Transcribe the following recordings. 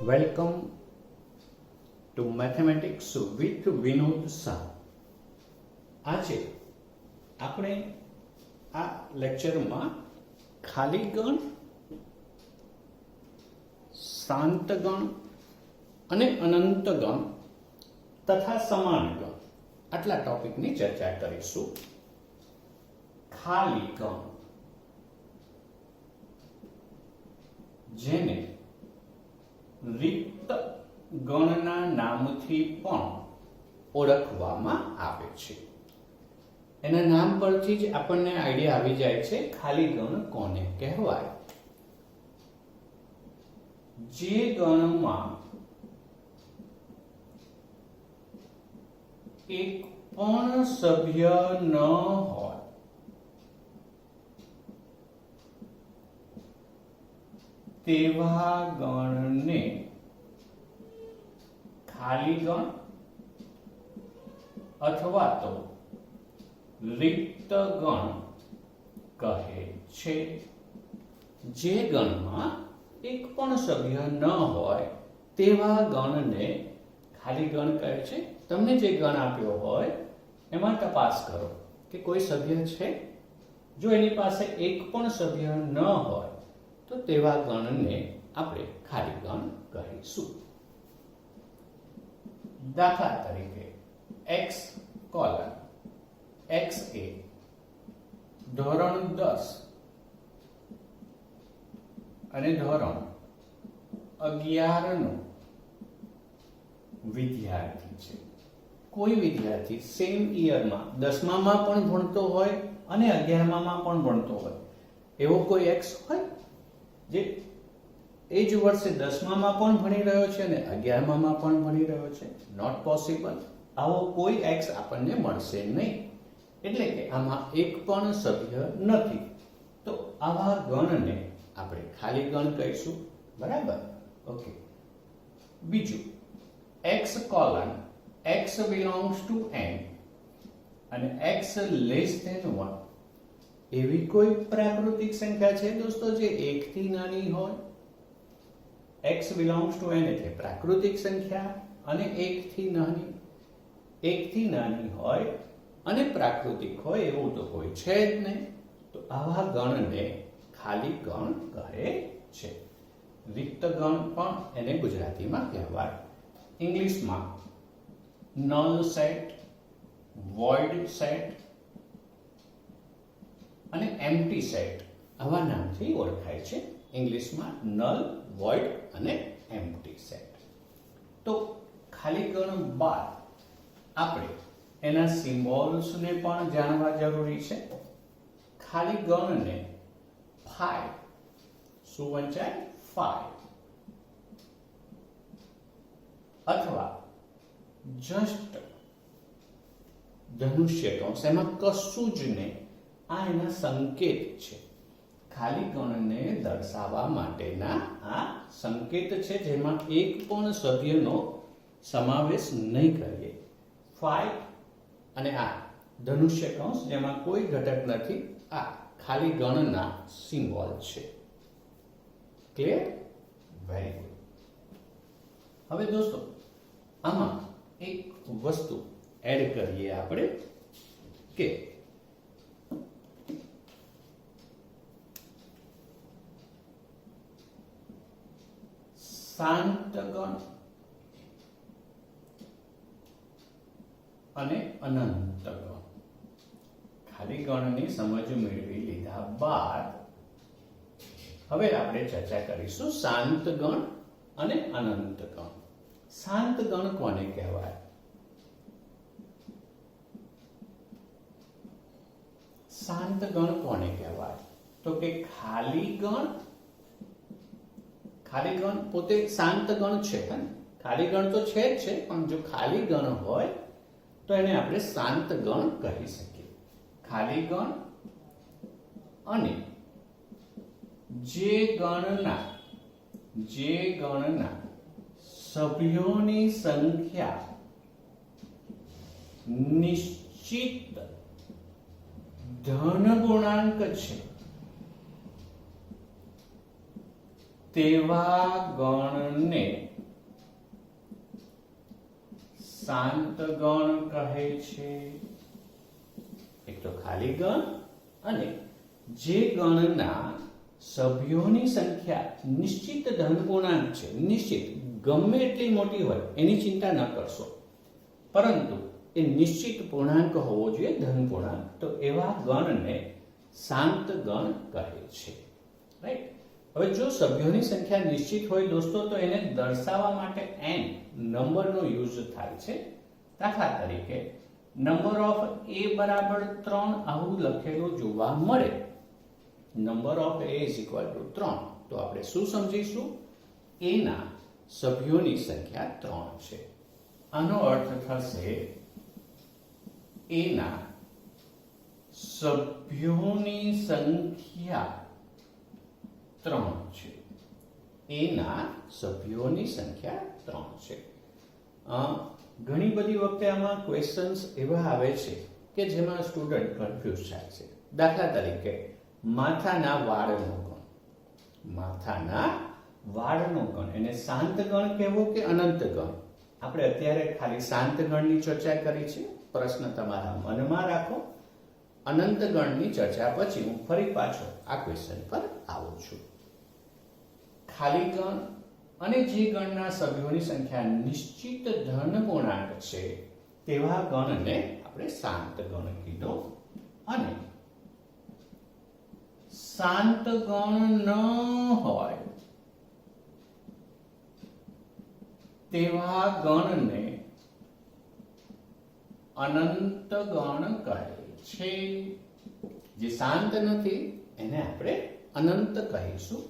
Welcome to mathematics with Vinod Shah. આજે આપણે આ લેક્ચરમાં ખાલી ગણ, શાંત ગણ અને અનંત ગણ તથા સમાન ગણ આટલા ટોપિકની ચર્ચા કરીશું. ખાલી ગણ, જેને રિક્ત ગણના નામથી પણ ઓળખવામાં આવે છે. એના નામ પરથી જ આપણને આઈડિયા આવી જાય છે ખાલી ગણ કોને કહેવાય. જે ગણમાં એક પણ સભ્ય ન હોય તેવા ગણને ખાલી ગણ અથવા તો રિક્ત ગણ કહે છે. જે ગણમાં એક પણ સભ્ય ન હોય તેવા ગણને ખાલી ગણ કહે છે. તમને જે ગણ આપ્યો હોય એમાં તપાસ કરો કે કોઈ સભ્ય છે. જો એની પાસે એક પણ સભ્ય ન હોય તો તેવા ગણને આપણે ખાલી ગણ કહીશું. દાખલા તરીકે x કોલન x એ ધોરણ 10 અને ધોરણ 11 નો વિદ્યાર્થી છે. કોઈ વિદ્યાર્થી સેમ યરમાં 10મામાં પણ ભણતો હોય અને 11મામાં પણ ભણતો હોય એવો કોઈ x હોય જે એ જ વર્ષે 10મામાં પણ ભણી રહ્યો છે અને 11મામાં પણ ભણી રહ્યો છે? Not possible. આવો કોઈ x આપણને મળશે નહીં. એટલે કે આમાં એક પણ સભ્ય નથી. તો આવા ગણને આપણે ખાલી ગણ કહીશું. બરાબર? ઓકે. બીજું, x colon x belongs to n અને x less than 1 એવી કોઈ પ્રાકૃતિક સંખ્યા છે દોસ્તો જે 1 થી નાની હોય? x belongs to n એટલે પ્રાકૃતિક સંખ્યા અને 1 થી નાની હોય અને પ્રાકૃતિક હોય એવું તો કોઈ છે જ નહીં. તો આવા ગણને ખાલી ગણ કહે છે. રિક્ત ગણ પણ એને ગુજરાતીમાં કહેવાય. ઇંગ્લિશમાં નલ સેટ, વોઇડ સેટ અને એમ્પ્ટી સેટ આવા નામથી ઓળખાય છે. ઇંગ્લિશમાં નલ, વોઇડ અને એમ્પ્ટી સેટ. તો ખાલી ગણ બાદ આપણે એના સિમ્બોલ્સને પણ જાણવા જરૂરી છે. ખાલી ગણને 5 શું વંચાય? 5 અથવા જસ્ટ ધનુષ્ય કૌંસ, એમાં કશું જ નહીં. આ એના સંકેત છે. ખાલી ગણને દર્શાવવા માટેના આ સંકેત છે જેમાં એક પણ સભ્યનો સમાવેશ નહીં કરીએ. 5 અને આ ધનુષ્ય કૌંસ જેમાં કોઈ ઘટક નથી, આ ખાલી ગણના સિમ્બોલ છે. ક્લિયર? Very good. હવે દોસ્તો આમાં એક વસ્તુ એડ કરીએ આપણે કે શાંત ગણ અને અનંત ગણ. ખાલી ગણની સમજ મેળવી લીધા બાદ હવે આપણે ચર્ચા કરીશું શાંત ગણ અને અનંત ગણ. શાંત ગણ કોને કહેવાય? શાંત ગણ કોને કહેવાય? તો કે ખાલી ગણ પોતે શાંત ગણ છે. ખાલી ગણ તો છે જ છે, પણ જો ખાલી ગણ હોય તો એને આપણે શાંત ગણ કહી શકીએ. ખાલી ગણ અને જે ગણના સભ્યોની સંખ્યા નિશ્ચિત ધન ગુણાંક છે તેવા ગણને શાંત ગણ કહે છે. એક તો ખાલી ગણ અને જે ગણના સભ્યોની સંખ્યા નિશ્ચિત ધનપૂર્ણાંક છે. નિશ્ચિત ગમે એટલી મોટી હોય એની ચિંતા ન કરશો, પરંતુ એ નિશ્ચિત પૂર્ણાંક હોવો જોઈએ, ધનપૂર્ણાંક. તો એવા ગણને શાંત ગણ કહે છે. રાઈટ. હવે જો સભ્યોની સંખ્યા નિશ્ચિત હોય દોસ્તો, તો એને દર્શાવવા માટે n નંબરનો યુઝ થાય છે. દાખલા તરીકે નંબર ઓફ a બરાબર 3 આવું લખેલું જોવા મળે. Number of a is equal to 3. તો આપણે શું સમજીશું? a ના સભ્યોની સંખ્યા 3 છે. આનો અર્થ થશે a ના સભ્યોની સંખ્યા 3 છે. a ના સભ્યોની સંખ્યા 3 છે. ઘણી બધી વખતે આમાં ક્વેશ્ચન્સ એવા આવે છે કે જેમાં સ્ટુડન્ટ કન્ફ્યુઝ થાય છે. દાખલા તરીકે માથાના વાળનો ગણ. માથાના વાળનો ગણ એને શાંત ગણ કહેવો કે અનંત ગણ? આપણે અત્યારે ખાલી શાંત ગણની ચર્ચા કરી છે. પ્રશ્ન તમારા મનમાં રાખો. અનંત ગણની ચર્ચા પછી હું ફરી પાછો આ ક્વેશ્ચન પર આવું છું. ખાલી ગણ અને જે ગણના સભ્યોની સંખ્યા નિશ્ચિત ધનપૂર્ણાંક છે તેવા ગણને આપણે શાંત ગણ કીધો. અને શાંત ગણ ન હોય તેવા ગણને અનંત ગણ કહે છે. જે શાંત નથી એને આપણે અનંત કહીશું.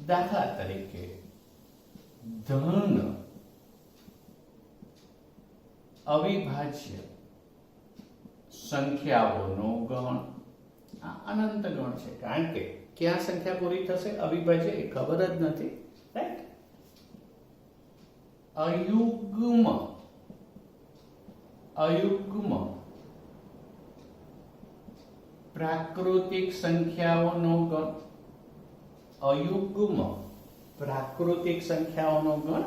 દાખલા તરીકે ધન અવિભાજ્ય સંખ્યાઓનો ગણ આ અનંત ગણ છે, કારણ કે ક્યાં સંખ્યા પૂરી થશે અવિભાજ્ય એ ખબર જ નથી. રાઈટ. અયુગ્મ પ્રાકૃતિક સંખ્યાઓનો ગણ. અયુગ્મ પ્રાકૃતિક સંખ્યાઓનો ગણ.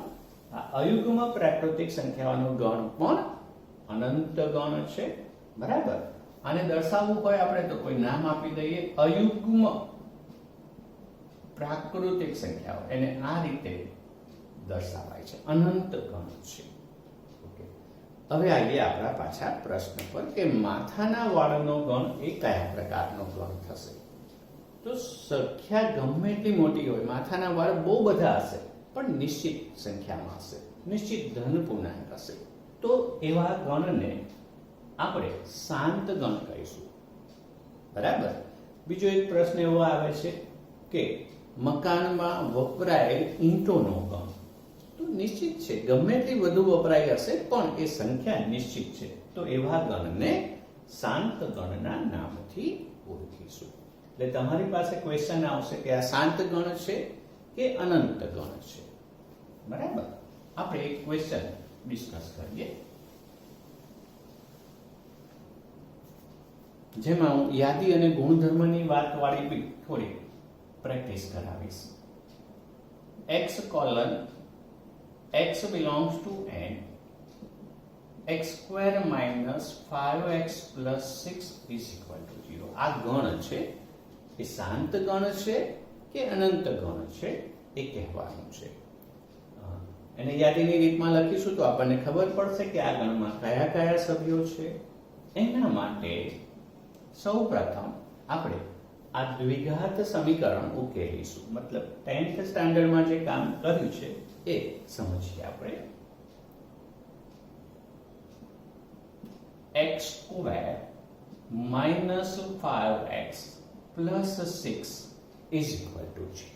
આ અયુગ્મ પ્રાકૃતિક સંખ્યાઓનો ગણ પણ અનંત ગણ છે. બરાબર. આને દર્શાવવું હોય આપણે તો કોઈ નામ આપી દઈએ. અયુગ્મ પ્રાકૃતિક સંખ્યાઓ એને આ રીતે દર્શાવાય છે, અનંત ગણ છે. ઓકે. હવે આવીએ આપણા પાછા પ્રશ્ન પર કે માથાના વાળનો ગણ એ કયા પ્રકારનો ગણ થશે? તો સંખ્યા ગમે એટલી મોટી હોય, માથાના વાળ બહુ બધા હશે પણ નિશ્ચિત સંખ્યામાં હશે, નિશ્ચિત ધન પૂર્ણાંક હશે, તો એવા ગણને આપણે શાંત ગણ કહીશું. બરાબર. બીજો એક પ્રશ્ન એવો આવે છે કે મકાનમાં વપરાયેલ ઈંટોનો ગણ. તો નિશ્ચિત છે, ગમે એટલી વધુ વપરાય હશે પણ એ સંખ્યા નિશ્ચિત છે, તો એવા ગણને શાંત ગણના નામથી ઓળખીશું. એટલે તમારી પાસે ક્વેશ્ચન આવશે કે આ શાંત ગણ છે કે અનંત ગણ છે. બરાબર. આપણે એક ક્વેશ્ચન ડિસ્કસ કરીએ જેમાં હું યાદી અને ગુણધર્મની વાત વાળી બી થોડી પ્રેક્ટિસ કરાવીશ. x colon x belongs to n x square minus 5x plus 6 is equal to 0. આ ગણ છે એ શાંત ગણ છે કે અનંત ગણ છે એ કહેવાનું છે. એને યાદીની રીતમાં લખીશું તો આપણને ખબર પડશે કે આ ગણમાં કયા કયા સભ્યો છે. એના માટે સૌપ્રથમ આપણે આ દ્વિઘાત સમીકરણ ઉકેલીશું. મતલબ 10th સ્ટાન્ડર્ડમાં જે કામ કર્યું છે એ સમજીએ આપણે. x square minus 5x plus 6 is equal to 0.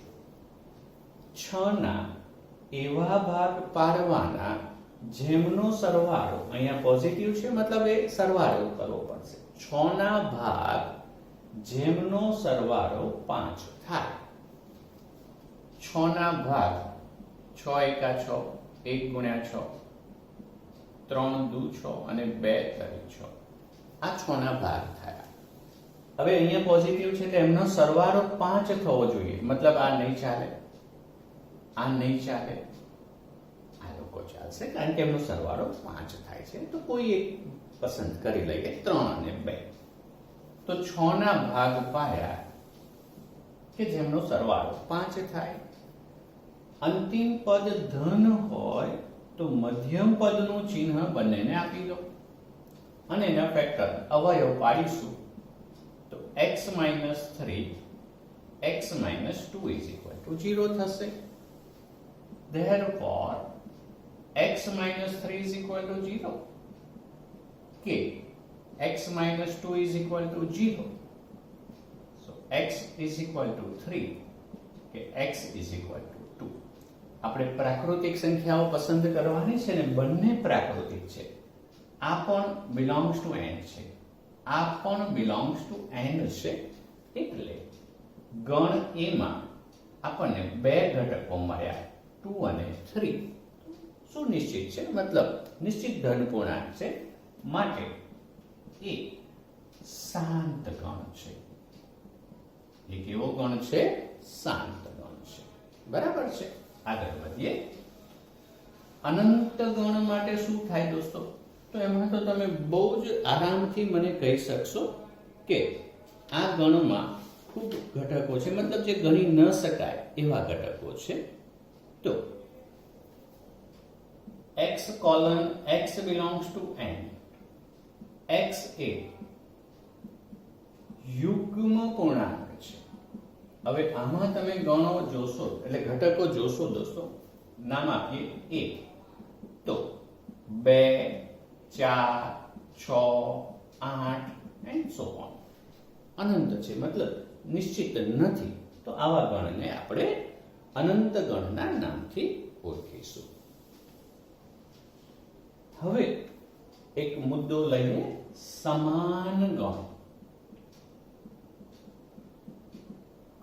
6 ના એવા ભાગ પાડવાના જેમનો સરવાળો, અહીંયા પોઝિટિવ છે મતલબ એ સરવાળો કરવો પડશે. 6 ના ભાગ જેમનો સરવાળો 5 થાય. 6 ના ભાગ 6 એકા 6, 1 ગુણ્યા 6, 3 દુ 6 અને 2 તરી 6. આ 6 ના ભાગ થયા. હવે અહીંયા પોઝિટિવ છે તો એમનો સરવાળો 5 થવો જોઈએ. મતલબ આ નહીં ચાલે, આ નહીં ચાલે, આ લોકો ઘટકો ચાલશે કારણ કે એમનો સરવાળો 5 થાય છે. તો કોઈ એક પસંદ કરી લઈએ, 3 અને 2. તો 6 ના ભાગ પાડ્યા કે જેમનો સરવાળો 5 થાય. અંતિમ પદ ધન હોય તો મધ્યમ પદનું ચિહ્ન બંનેને આપી દો અને એના ફેક્ટર અવયવ પાડીશું. તો x - 3 x - 2 = 0 થશે. Therefore x - 3 = 0 કે x - 2 = 0. So x = 3 કે x = 2. આપણે પ્રાકૃતિક સંખ્યાઓ પસંદ કરવાની છે ને બંને પ્રાકૃતિક છે. આ પણ belongs to n છે, આ પણ belongs to n છે. એટલે ગણ A માં આપણને બે ઘટકો મળ્યા 2 અને 3. સુનિશ્ચિત છે, મતલબ નિશ્ચિત ધન પૂર્ણાંક છે, માટે એ શાંત ગણ છે. એ કેવો ગણ છે? શાંત ગણ છે. બરાબર છે. આગળ વધીએ. અનંત ગણ માટે શું થાય દોસ્તો? તો એમાં તો તમે બહુ જ આરામથી મને કહી શકશો કે આ ગણમાં ખૂબ ઘટકો છે, મતલબ જે ગણી ન શકાય એવા ઘટકો છે. તો x x belongs to n. x એ યુગ્મ પૂર્ણાંક છે. હવે આમાં તમે ગણો જોશો એટલે ઘટકો જોશો દોસ્તો, નામ આપીએ a. તો 2 4 6 8 and so on. અનંત છે, મતલબ નિશ્ચિત નથી. તો આવા ગણને આપણે અનંત ગણના નામથી ઓળખીશું. હવે એક મુદ્દો લઈને સમાન ગણ.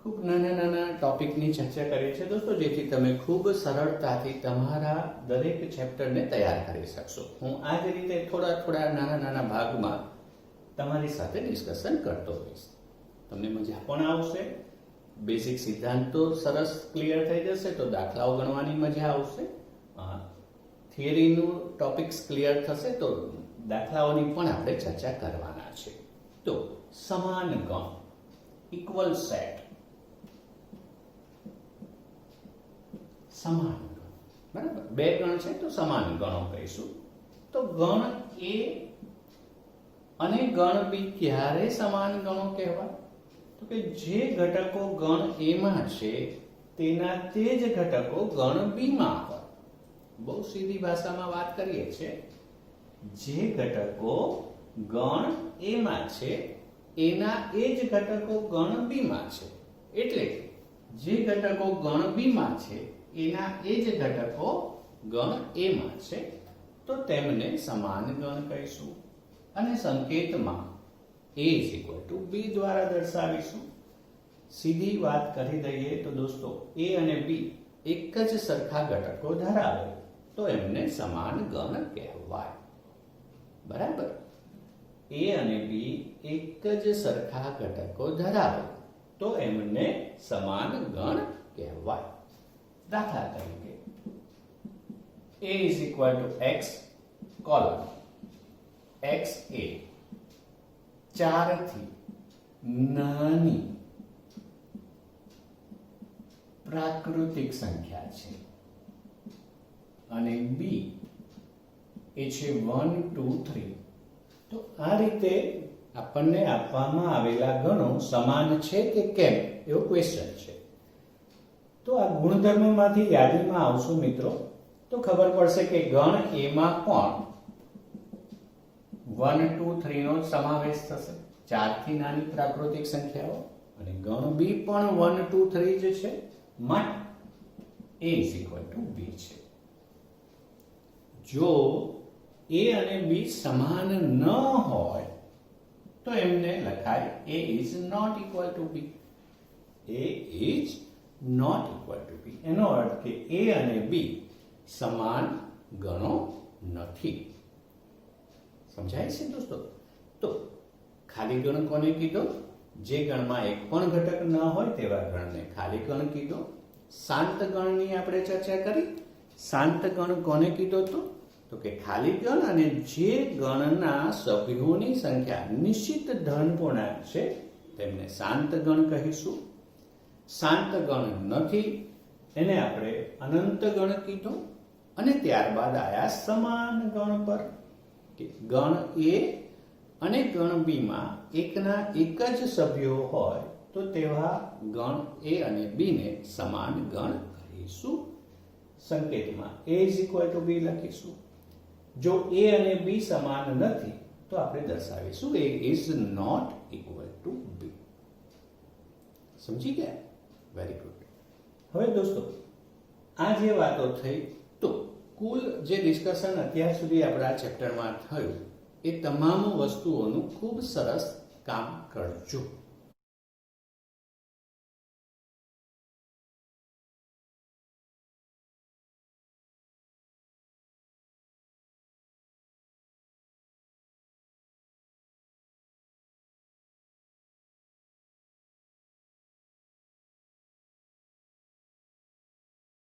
ખૂબ નાના ટોપિકની ચર્ચા કરીએ છીએ દોસ્તો, જેથી તમે ખૂબ સરળતાથી તમારા દરેક ચેપ્ટરને તૈયાર કરી શકશો. હું આ જ રીતે થોડા નાના ભાગમાં તમારી સાથે ડિસ્કશન કરતો હોઈશ. તમને મજા પણ આવશે. બેઝિક સિદ્ધાંતો સરસ ક્લિયર થઈ જશે તો દાખલાઓ ગણવાની મજા આવશે. થિયરીનું ટોપિક્સ ક્લિયર થશે તો દાખલાઓની પણ આપણે ચર્ચા કરવાના છે. તો સમાન ગણ, ઇક્વલ સેટ, સમાન ગણ. બરાબર, બે ગણ છે તો સમાન ગણો કહીશું. તો ગણ A અને ગણ B ક્યારે સમાન ગણો કહેવાય? તો કે જે ઘટકો ગણ A માં છે તેના તે જ ઘટકો ગણ B માં હોય. બહુ સીધી ભાષામાં વાત કરીએ છીએ. જે ઘટકો ગણ A માં છે એના એ જ ઘટકો ગણ B માં છે. એટલે જે ઘટકો ગણ B માં છે એના એ જ ઘટકો ગણ A માં છે તો તેમને સમાન ગણ કહીશું અને સંકેતમાં A = B દ્વારા દર્શાવીશું. સીધી વાત કરી દઈએ તો દોસ્તો A અને B એક જ સરખા ઘટકો ધરાવે તો એમને સમાન ગણ કહેવાય. બરાબર, A અને B એક જ સરખા ઘટકો ધરાવે તો એમને સમાન ગણ કહેવાય. દાખલા તરીકે A = x કોલમ x એ 4 થી નાની પ્રાકૃતિક સંખ્યા છે અને B એ છે 1 2 3. તો આ રીતે આપણને આપવામાં આવેલા ગણો સમાન છે કે કેમ એવો ક્વેશ્ચન છે. તો આ ગુણધર્મમાંથી યાદીમાં આવશું મિત્રો તો ખબર પડશે કે ગણ A માં પણ 1 2 3 નો સમાવેશ થશે, 4 થી નાની પ્રાકૃતિક સંખ્યાઓ, અને ગણ B પણ 1 2 3 જ છે, માટે A = B છે. જો A અને B સમાન ન હોય તો એમને લખાય A is not equal to B. A is not equal to B. એનો અર્થ કે A અને B સમાન ગણો નથી. સમજાય છે દોસ્તો? તો ખાલી ગણ કોને કીધો? જે ગણમાં એક પણ ઘટક ન હોય તેવા ગણને ખાલી ગણ કીધો. શાંત ગણની આપણે ચર્ચા કરી શાંત ગણ કોને કીધો તો કે ખાલી ગણ અને જે ગણના સભ્યોની સંખ્યા નિશ્ચિત ધન પૂર્ણાંક છે તેમને શાંત ગણ કહીશું. શાંત ગણ નથી એને આપણે અનંત ગણ કીધો. અને ત્યારબાદ આયા સમાન ગણ પર કે ગણ એ અને ગણ બી માં એકના એક જ સભ્યો હોય તો તેવા ગણ એ અને બી ને સમાન ગણ કહીશું. સંકેતમાં a = b લખીશું. જો a અને b સમાન નથી તો આપણે દર્શાવીશું a is not equal to b. સમજી ગયા? Very good. હવે દોસ્તો આ જે વાતો થઈ તો કુલ જે ડિસ્કશન અત્યાર સુધી આપણા ચેપ્ટરમાં થયું એ તમામ વસ્તુઓનું ખૂબ સરસ કામ કરજો.